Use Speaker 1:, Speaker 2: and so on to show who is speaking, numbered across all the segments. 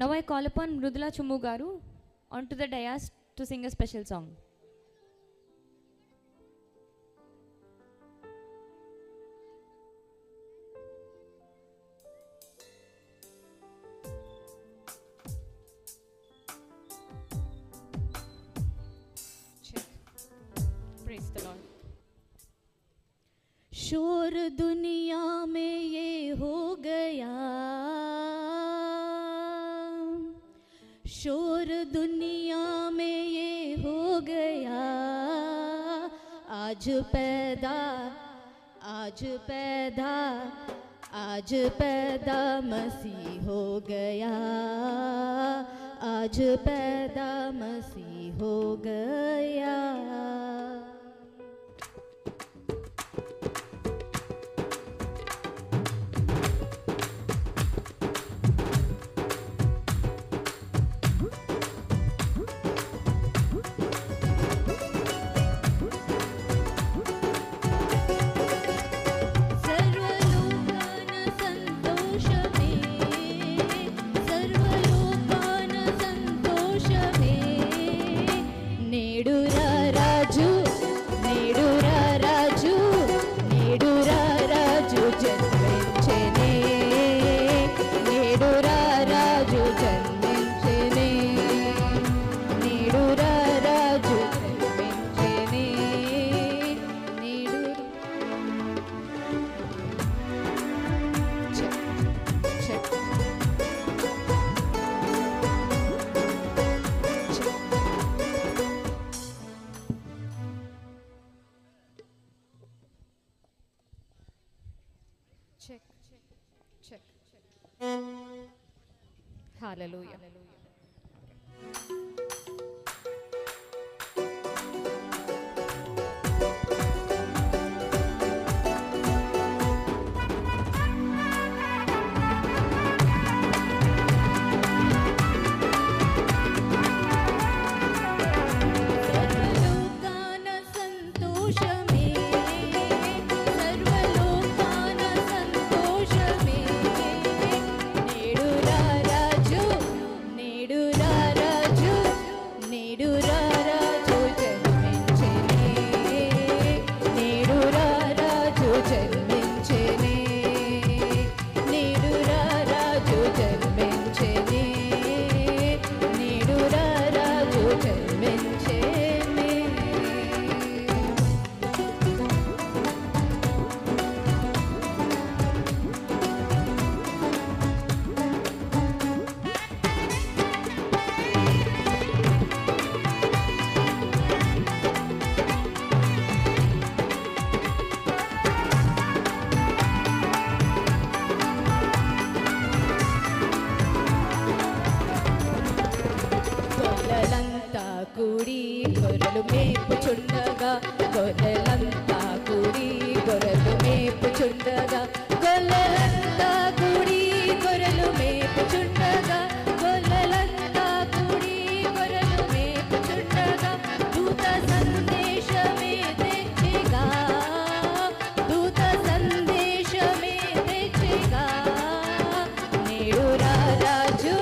Speaker 1: Now I call upon Mrudula Chummu Garu onto the dais to sing a special song. Praise the Lord.
Speaker 2: शोर दुनिया में ये हो गया, शोर दुनिया में ये हो गया, आज पैदा आज पैदा आज पैदा मसीह हो गया, आज पैदा मसीह हो गया।
Speaker 1: Check, check, check. Hallelujah. గొర్రెలు మేపుచుండగా, గొర్రెలంతా కూడి గొర్రెలు మేపుచుండగా, గొర్రెలంతా కూడి గొర్రెలు మేపుచుండగా, గొర్రెలంతా కూడి గొర్రెలు మేపుచుండగా, దూత సందేశమే తెచ్చిగా, దూత సందేశమే తెచ్చిగా, నేడు రాజు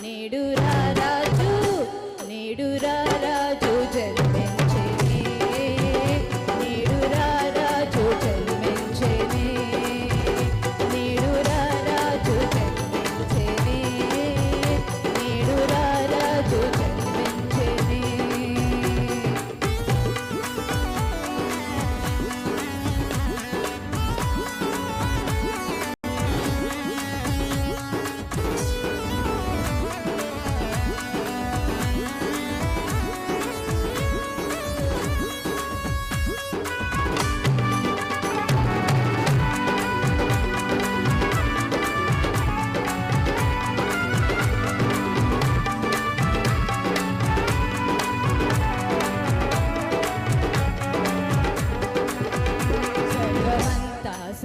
Speaker 1: నేడు రాజు నేడు రాజు జన్మించెనే, నేడు రాజు జన్మించెనే, నేడు రాజు జన్మించెనే, నేడు రాజు జన్మించెనే.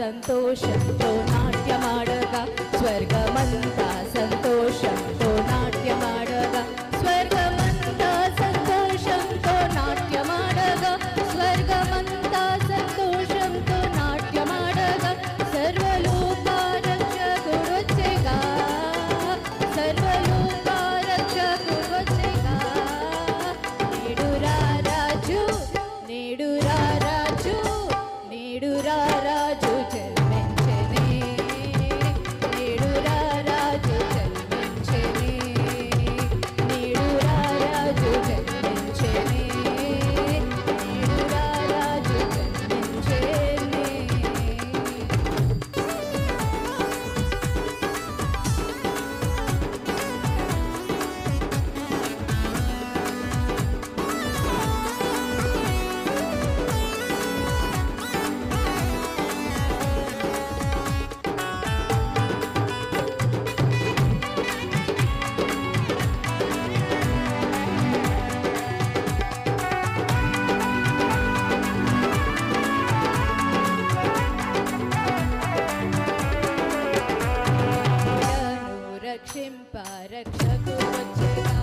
Speaker 1: సంతోషంతో నాట్యమాడగా, స్వర్గమంతా సంతోషంతో నాట్యమాడగా, స్వర్గమంతా సంతోషంతో నాట్యమాడగా, స్వర్గమంతా సంతోషంతో నాట్యమాడగా, సర్వలోక రక్షకుడొచ్చెగా, సర్వలోక
Speaker 2: రక్షింప రక్షకు వచ్చెగా